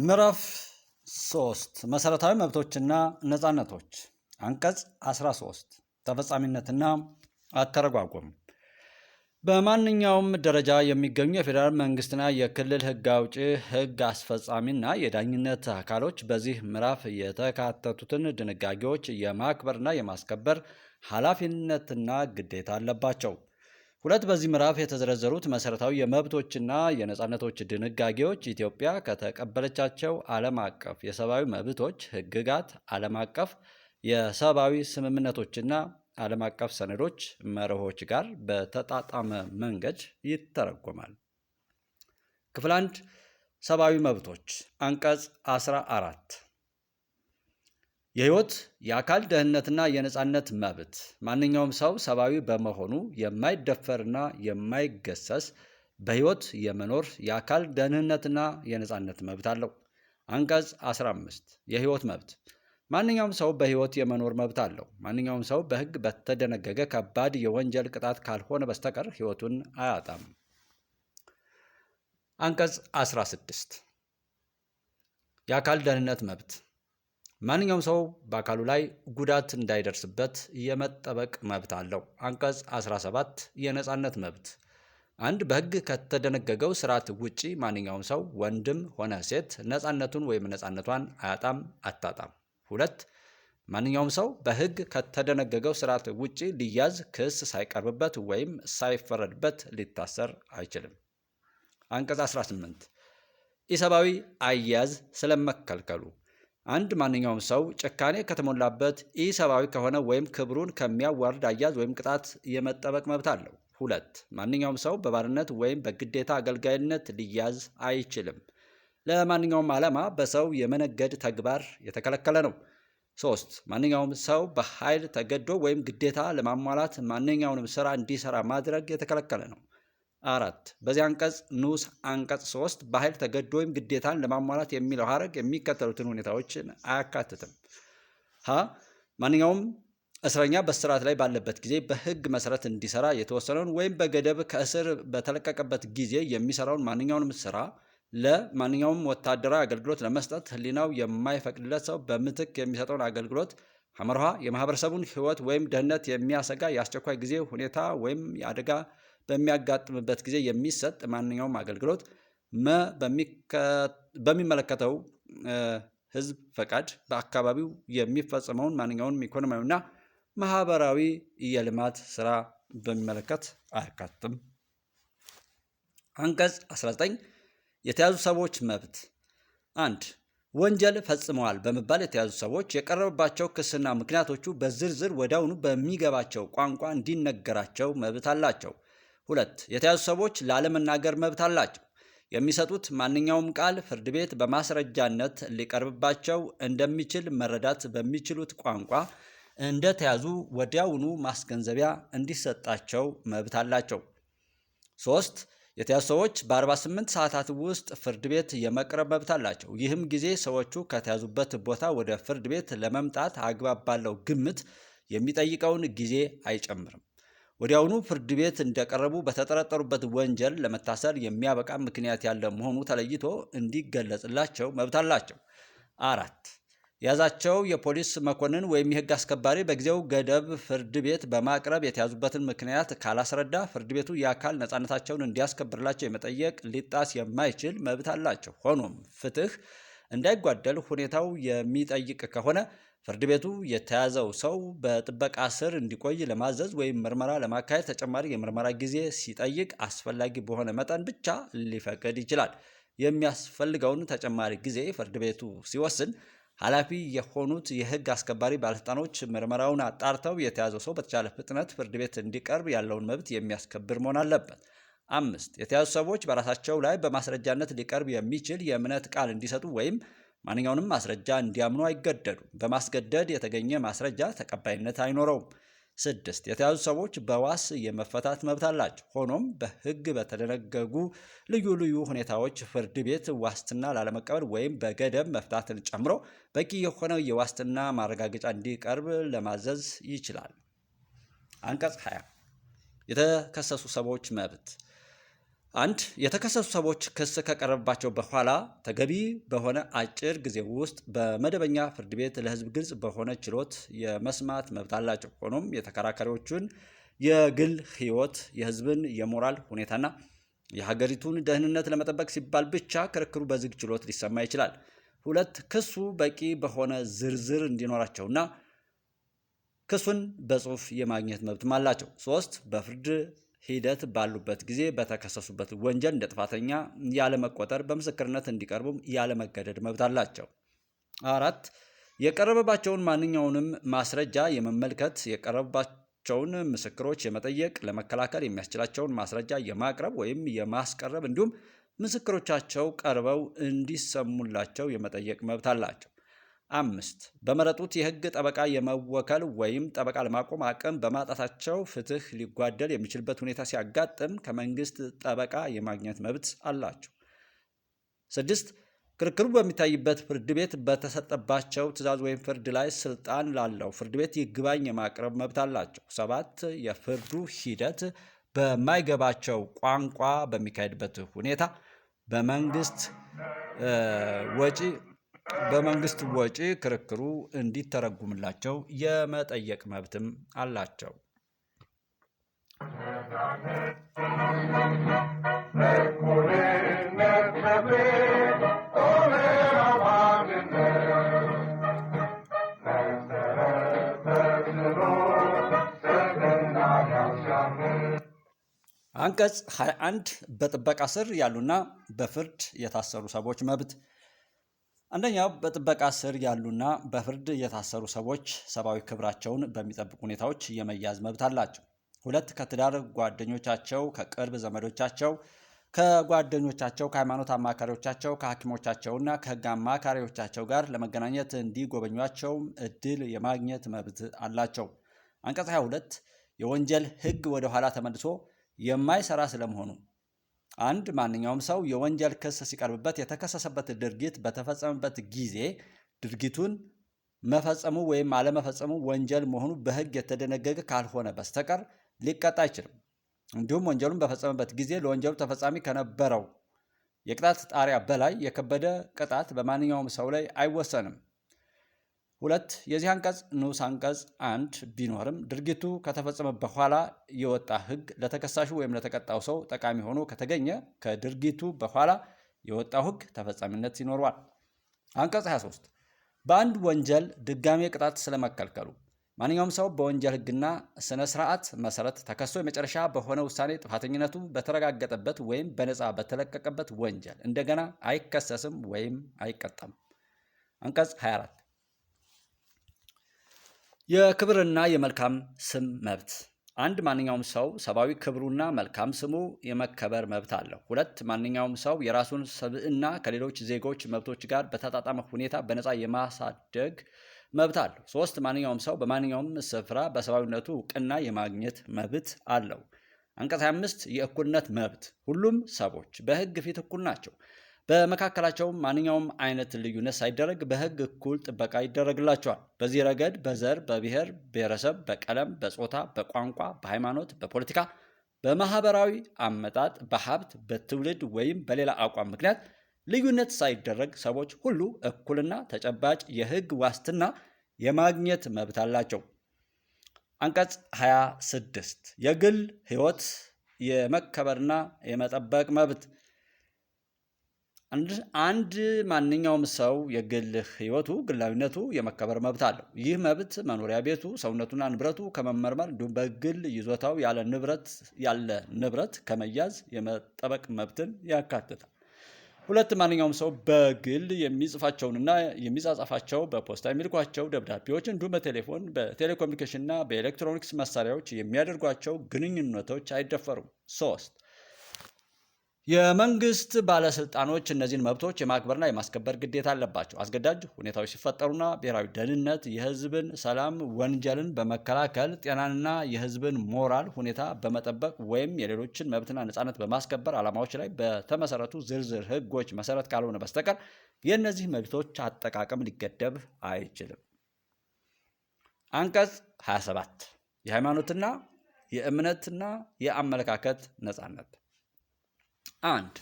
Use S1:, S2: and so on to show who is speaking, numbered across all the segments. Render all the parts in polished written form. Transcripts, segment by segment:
S1: ምዕራፍ 3 መሰረታዊ መብቶችና ነፃነቶች አንቀጽ 13 ተፈጻሚነትና አተረጓጎም በማንኛውም ደረጃ የሚገኙ የፌዴራል መንግስትና የክልል ህግ አውጪ፣ ህግ አስፈጻሚና የዳኝነት አካሎች በዚህ ምዕራፍ የተካተቱትን ድንጋጌዎች የማክበርና የማስከበር ኃላፊነትና ግዴታ አለባቸው። ሁለት በዚህ ምዕራፍ የተዘረዘሩት መሰረታዊ የመብቶችና የነፃነቶች ድንጋጌዎች ኢትዮጵያ ከተቀበለቻቸው ዓለም አቀፍ የሰብአዊ መብቶች ህግጋት፣ ዓለም አቀፍ የሰብአዊ ስምምነቶችና ዓለም አቀፍ ሰነዶች መርሆች ጋር በተጣጣመ መንገድ ይተረጎማል። ክፍል 1 ሰብአዊ መብቶች አንቀጽ 14 የህይወት የአካል ደህንነትና የነፃነት መብት ማንኛውም ሰው ሰብአዊ በመሆኑ የማይደፈርና የማይገሰስ በህይወት የመኖር የአካል ደህንነትና የነፃነት መብት አለው። አንቀጽ 15 የህይወት መብት ማንኛውም ሰው በህይወት የመኖር መብት አለው። ማንኛውም ሰው በህግ በተደነገገ ከባድ የወንጀል ቅጣት ካልሆነ በስተቀር ህይወቱን አያጣም። አንቀጽ 16 የአካል ደህንነት መብት ማንኛውም ሰው በአካሉ ላይ ጉዳት እንዳይደርስበት የመጠበቅ መብት አለው። አንቀጽ 17 የነፃነት መብት አንድ በህግ ከተደነገገው ስርዓት ውጪ ማንኛውም ሰው ወንድም ሆነ ሴት ነፃነቱን ወይም ነፃነቷን አያጣም፣ አታጣም። 2 ማንኛውም ሰው በህግ ከተደነገገው ስርዓት ውጪ ሊያዝ፣ ክስ ሳይቀርብበት ወይም ሳይፈረድበት ሊታሰር አይችልም። አንቀጽ 18 ኢሰብአዊ አያያዝ ስለመከልከሉ አንድ ማንኛውም ሰው ጭካኔ ከተሞላበት ኢሰብአዊ ከሆነ ወይም ክብሩን ከሚያዋርድ አያያዝ ወይም ቅጣት የመጠበቅ መብት አለው። 2 ማንኛውም ሰው በባርነት ወይም በግዴታ አገልጋይነት ሊያዝ አይችልም። ለማንኛውም ዓላማ በሰው የመነገድ ተግባር የተከለከለ ነው። 3 ማንኛውም ሰው በኃይል ተገዶ ወይም ግዴታ ለማሟላት ማንኛውንም ስራ እንዲሰራ ማድረግ የተከለከለ ነው። 4 በዚህ አንቀጽ ንዑስ አንቀጽ 3 በኃይል ተገዶ ወይም ግዴታን ለማሟላት የሚለው ሀረግ የሚከተሉትን ሁኔታዎችን አያካትትም። ሀ ማንኛውም እስረኛ በስርዓት ላይ ባለበት ጊዜ በህግ መሰረት እንዲሰራ የተወሰነውን ወይም በገደብ ከእስር በተለቀቀበት ጊዜ የሚሰራውን ማንኛውንም ስራ። ለማንኛውም ወታደራዊ አገልግሎት ለመስጠት ህሊናው የማይፈቅድለት ሰው በምትክ የሚሰጠውን አገልግሎት። ሐመርሃ የማህበረሰቡን ህይወት ወይም ደህንነት የሚያሰጋ የአስቸኳይ ጊዜ ሁኔታ ወይም የአደጋ በሚያጋጥምበት ጊዜ የሚሰጥ ማንኛውም አገልግሎት። በሚመለከተው ህዝብ ፈቃድ በአካባቢው የሚፈጸመውን ማንኛውንም ኢኮኖሚያዊና ማህበራዊ የልማት ስራ በሚመለከት አያካትትም። አንቀጽ 19 የተያዙ ሰዎች መብት 1 ወንጀል ፈጽመዋል በመባል የተያዙ ሰዎች የቀረበባቸው ክስና ምክንያቶቹ በዝርዝር ወዲያውኑ በሚገባቸው ቋንቋ እንዲነገራቸው መብት አላቸው። 2 የተያዙ ሰዎች ላለመናገር መብት አላቸው። የሚሰጡት ማንኛውም ቃል ፍርድ ቤት በማስረጃነት ሊቀርብባቸው እንደሚችል መረዳት በሚችሉት ቋንቋ እንደተያዙ ወዲያውኑ ማስገንዘቢያ እንዲሰጣቸው መብት አላቸው። 3 የተያዙ ሰዎች በ48 ሰዓታት ውስጥ ፍርድ ቤት የመቅረብ መብት አላቸው። ይህም ጊዜ ሰዎቹ ከተያዙበት ቦታ ወደ ፍርድ ቤት ለመምጣት አግባብ ባለው ግምት የሚጠይቀውን ጊዜ አይጨምርም። ወዲያውኑ ፍርድ ቤት እንደቀረቡ በተጠረጠሩበት ወንጀል ለመታሰር የሚያበቃ ምክንያት ያለ መሆኑ ተለይቶ እንዲገለጽላቸው መብት አላቸው። 4 የያዛቸው የፖሊስ መኮንን ወይም የህግ አስከባሪ በጊዜው ገደብ ፍርድ ቤት በማቅረብ የተያዙበትን ምክንያት ካላስረዳ ፍርድ ቤቱ የአካል ነፃነታቸውን እንዲያስከብርላቸው የመጠየቅ ሊጣስ የማይችል መብት አላቸው። ሆኖም ፍትህ እንዳይጓደል ሁኔታው የሚጠይቅ ከሆነ ፍርድ ቤቱ የተያዘው ሰው በጥበቃ ስር እንዲቆይ ለማዘዝ ወይም ምርመራ ለማካሄድ ተጨማሪ የምርመራ ጊዜ ሲጠይቅ አስፈላጊ በሆነ መጠን ብቻ ሊፈቅድ ይችላል። የሚያስፈልገውን ተጨማሪ ጊዜ ፍርድ ቤቱ ሲወስን ኃላፊ የሆኑት የህግ አስከባሪ ባለስልጣኖች ምርመራውን አጣርተው የተያዘው ሰው በተቻለ ፍጥነት ፍርድ ቤት እንዲቀርብ ያለውን መብት የሚያስከብር መሆን አለበት። 5 የተያዙ ሰዎች በራሳቸው ላይ በማስረጃነት ሊቀርብ የሚችል የእምነት ቃል እንዲሰጡ ወይም ማንኛውንም ማስረጃ እንዲያምኑ አይገደዱም። በማስገደድ የተገኘ ማስረጃ ተቀባይነት አይኖረውም። 6 የተያዙ ሰዎች በዋስ የመፈታት መብት አላቸው። ሆኖም በህግ በተደነገጉ ልዩ ልዩ ሁኔታዎች ፍርድ ቤት ዋስትና ላለመቀበል ወይም በገደብ መፍታትን ጨምሮ በቂ የሆነ የዋስትና ማረጋገጫ እንዲቀርብ ለማዘዝ ይችላል። አንቀጽ 20 የተከሰሱ ሰዎች መብት አንድ የተከሰሱ ሰዎች ክስ ከቀረበባቸው በኋላ ተገቢ በሆነ አጭር ጊዜ ውስጥ በመደበኛ ፍርድ ቤት ለሕዝብ ግልጽ በሆነ ችሎት የመስማት መብት አላቸው። ሆኖም የተከራካሪዎቹን የግል ሕይወት፣ የሕዝብን የሞራል ሁኔታና የሀገሪቱን ደህንነት ለመጠበቅ ሲባል ብቻ ክርክሩ በዝግ ችሎት ሊሰማ ይችላል። ሁለት ክሱ በቂ በሆነ ዝርዝር እንዲኖራቸውና ክሱን በጽሁፍ የማግኘት መብትም አላቸው። ሶስት በፍርድ ሂደት ባሉበት ጊዜ በተከሰሱበት ወንጀል እንደ ጥፋተኛ ያለመቆጠር በምስክርነት እንዲቀርቡም ያለመገደድ መብት አላቸው። አራት የቀረበባቸውን ማንኛውንም ማስረጃ የመመልከት የቀረበባቸውን ምስክሮች የመጠየቅ ለመከላከል የሚያስችላቸውን ማስረጃ የማቅረብ ወይም የማስቀረብ እንዲሁም ምስክሮቻቸው ቀርበው እንዲሰሙላቸው የመጠየቅ መብት አላቸው። አምስት በመረጡት የህግ ጠበቃ የመወከል ወይም ጠበቃ ለማቆም አቅም በማጣታቸው ፍትህ ሊጓደል የሚችልበት ሁኔታ ሲያጋጥም ከመንግስት ጠበቃ የማግኘት መብት አላቸው። ስድስት ክርክሩ በሚታይበት ፍርድ ቤት በተሰጠባቸው ትዕዛዝ ወይም ፍርድ ላይ ስልጣን ላለው ፍርድ ቤት ይግባኝ የማቅረብ መብት አላቸው። ሰባት የፍርዱ ሂደት በማይገባቸው ቋንቋ በሚካሄድበት ሁኔታ በመንግስት ወጪ ክርክሩ እንዲተረጉምላቸው የመጠየቅ መብትም አላቸው። አንቀጽ 21 በጥበቃ ስር ያሉና በፍርድ የታሰሩ ሰዎች መብት። አንደኛው በጥበቃ ስር ያሉና በፍርድ የታሰሩ ሰዎች ሰብአዊ ክብራቸውን በሚጠብቁ ሁኔታዎች የመያዝ መብት አላቸው። ሁለት ከትዳር ጓደኞቻቸው፣ ከቅርብ ዘመዶቻቸው፣ ከጓደኞቻቸው፣ ከሃይማኖት አማካሪዎቻቸው፣ ከሐኪሞቻቸውና ከህግ አማካሪዎቻቸው ጋር ለመገናኘት እንዲጎበኟቸውም እድል የማግኘት መብት አላቸው። አንቀጽ 22 የወንጀል ህግ ወደ ኋላ ተመልሶ የማይሰራ ስለመሆኑ አንድ ማንኛውም ሰው የወንጀል ክስ ሲቀርብበት የተከሰሰበት ድርጊት በተፈጸመበት ጊዜ ድርጊቱን መፈጸሙ ወይም አለመፈጸሙ ወንጀል መሆኑ በህግ የተደነገገ ካልሆነ በስተቀር ሊቀጣ አይችልም። እንዲሁም ወንጀሉን በፈጸመበት ጊዜ ለወንጀሉ ተፈጻሚ ከነበረው የቅጣት ጣሪያ በላይ የከበደ ቅጣት በማንኛውም ሰው ላይ አይወሰንም። ሁለት የዚህ አንቀጽ ንዑስ አንቀጽ 1 ቢኖርም ድርጊቱ ከተፈጸመ በኋላ የወጣ ህግ ለተከሳሹ ወይም ለተቀጣው ሰው ጠቃሚ ሆኖ ከተገኘ ከድርጊቱ በኋላ የወጣው ህግ ተፈጻሚነት ይኖረዋል። አንቀጽ 23 በአንድ ወንጀል ድጋሜ ቅጣት ስለመከልከሉ ማንኛውም ሰው በወንጀል ህግና ስነ ስርዓት መሰረት ተከሶ የመጨረሻ በሆነ ውሳኔ ጥፋተኝነቱ በተረጋገጠበት ወይም በነፃ በተለቀቀበት ወንጀል እንደገና አይከሰስም ወይም አይቀጣም። አንቀጽ 24 የክብርና የመልካም ስም መብት። አንድ ማንኛውም ሰው ሰብአዊ ክብሩና መልካም ስሙ የመከበር መብት አለው። ሁለት ማንኛውም ሰው የራሱን ሰብዕና ከሌሎች ዜጎች መብቶች ጋር በተጣጣመ ሁኔታ በነፃ የማሳደግ መብት አለው። ሶስት ማንኛውም ሰው በማንኛውም ስፍራ በሰብአዊነቱ እውቅና የማግኘት መብት አለው። አንቀጽ 25 የእኩልነት መብት። ሁሉም ሰዎች በህግ ፊት እኩል ናቸው። በመካከላቸውም ማንኛውም አይነት ልዩነት ሳይደረግ በህግ እኩል ጥበቃ ይደረግላቸዋል። በዚህ ረገድ በዘር፣ በብሔር ብሔረሰብ፣ በቀለም፣ በጾታ፣ በቋንቋ፣ በሃይማኖት፣ በፖለቲካ፣ በማህበራዊ አመጣጥ፣ በሀብት፣ በትውልድ ወይም በሌላ አቋም ምክንያት ልዩነት ሳይደረግ ሰዎች ሁሉ እኩልና ተጨባጭ የህግ ዋስትና የማግኘት መብት አላቸው። አንቀጽ 26 የግል ህይወት የመከበርና የመጠበቅ መብት። አንድ ማንኛውም ሰው የግል ህይወቱ ግላዊነቱ የመከበር መብት አለው። ይህ መብት መኖሪያ ቤቱ፣ ሰውነቱና ንብረቱ ከመመርመር እንዲሁም በግል ይዞታው ያለ ንብረት ከመያዝ የመጠበቅ መብትን ያካትታል። ሁለት ማንኛውም ሰው በግል የሚጽፋቸውንና የሚጻጻፋቸው በፖስታ የሚልኳቸው ደብዳቤዎች እንዲሁም በቴሌፎን፣ በቴሌኮሙኒኬሽንና በኤሌክትሮኒክስ መሳሪያዎች የሚያደርጓቸው ግንኙነቶች አይደፈሩም። 3 የመንግስት ባለስልጣኖች እነዚህን መብቶች የማክበርና የማስከበር ግዴታ አለባቸው። አስገዳጅ ሁኔታዎች ሲፈጠሩና ብሔራዊ ደህንነት፣ የህዝብን ሰላም፣ ወንጀልን በመከላከል ጤናንና የህዝብን ሞራል ሁኔታ በመጠበቅ ወይም የሌሎችን መብትና ነፃነት በማስከበር ዓላማዎች ላይ በተመሰረቱ ዝርዝር ህጎች መሰረት ካልሆነ በስተቀር የእነዚህ መብቶች አጠቃቀም ሊገደብ አይችልም። አንቀጽ 27 የሃይማኖትና የእምነትና የአመለካከት ነፃነት። 1.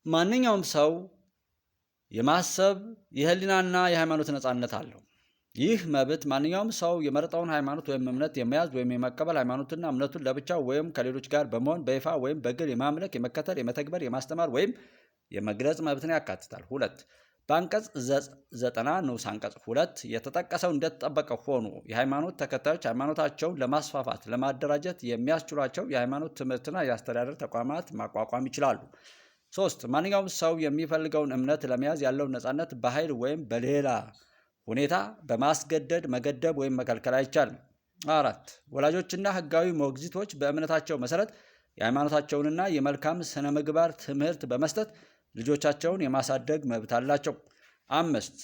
S1: ማንኛውም ሰው የማሰብ የህሊናና የሃይማኖት ነፃነት አለው። ይህ መብት ማንኛውም ሰው የመረጠውን ሃይማኖት ወይም እምነት የመያዝ ወይም የመቀበል፣ ሃይማኖትና እምነቱን ለብቻው ወይም ከሌሎች ጋር በመሆን በይፋ ወይም በግል የማምለክ፣ የመከተል፣ የመተግበር፣ የማስተማር ወይም የመግለጽ መብትን ያካትታል። 2. በአንቀጽ 90 ንዑስ አንቀጽ 2 የተጠቀሰው እንደተጠበቀ ሆኖ የሃይማኖት ተከታዮች ሃይማኖታቸውን ለማስፋፋት ለማደራጀት የሚያስችሏቸው የሃይማኖት ትምህርትና የአስተዳደር ተቋማት ማቋቋም ይችላሉ። 3. ማንኛውም ሰው የሚፈልገውን እምነት ለመያዝ ያለውን ነፃነት በኃይል ወይም በሌላ ሁኔታ በማስገደድ መገደብ ወይም መከልከል አይቻልም። 4. ወላጆችና ህጋዊ ሞግዚቶች በእምነታቸው መሰረት የሃይማኖታቸውንና የመልካም ስነ ምግባር ትምህርት በመስጠት ልጆቻቸውን የማሳደግ መብት አላቸው። 5.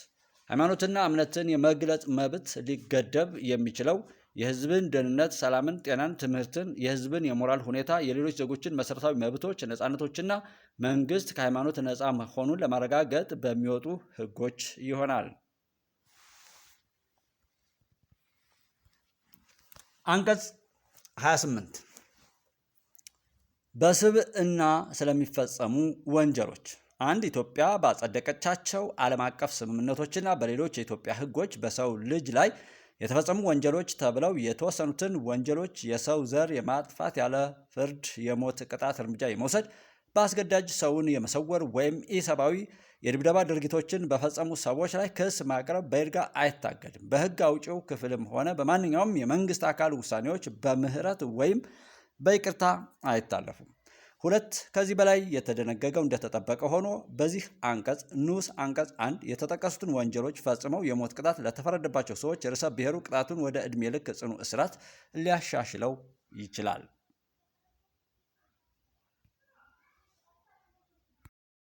S1: ሃይማኖትና እምነትን የመግለጽ መብት ሊገደብ የሚችለው የህዝብን ደህንነት፣ ሰላምን፣ ጤናን፣ ትምህርትን፣ የህዝብን የሞራል ሁኔታ፣ የሌሎች ዜጎችን መሰረታዊ መብቶች፣ ነፃነቶችና መንግስት ከሃይማኖት ነፃ መሆኑን ለማረጋገጥ በሚወጡ ህጎች ይሆናል። አንቀጽ 28 በስብዕና ስለሚፈጸሙ ወንጀሎች 1. ኢትዮጵያ ባጸደቀቻቸው ዓለም አቀፍ ስምምነቶችና በሌሎች የኢትዮጵያ ህጎች በሰው ልጅ ላይ የተፈጸሙ ወንጀሎች ተብለው የተወሰኑትን ወንጀሎች የሰው ዘር የማጥፋት፣ ያለ ፍርድ የሞት ቅጣት እርምጃ የመውሰድ፣ በአስገዳጅ ሰውን የመሰወር ወይም ኢሰብአዊ የድብደባ ድርጊቶችን በፈጸሙ ሰዎች ላይ ክስ ማቅረብ በይርጋ አይታገድም። በህግ አውጪው ክፍልም ሆነ በማንኛውም የመንግስት አካል ውሳኔዎች በምህረት ወይም በይቅርታ አይታለፉም። 2. ከዚህ በላይ የተደነገገው እንደተጠበቀ ሆኖ በዚህ አንቀጽ ንዑስ አንቀጽ 1 የተጠቀሱትን ወንጀሎች ፈጽመው የሞት ቅጣት ለተፈረደባቸው ሰዎች ርዕሰ ብሔሩ ቅጣቱን ወደ ዕድሜ ልክ ጽኑ እስራት ሊያሻሽለው ይችላል።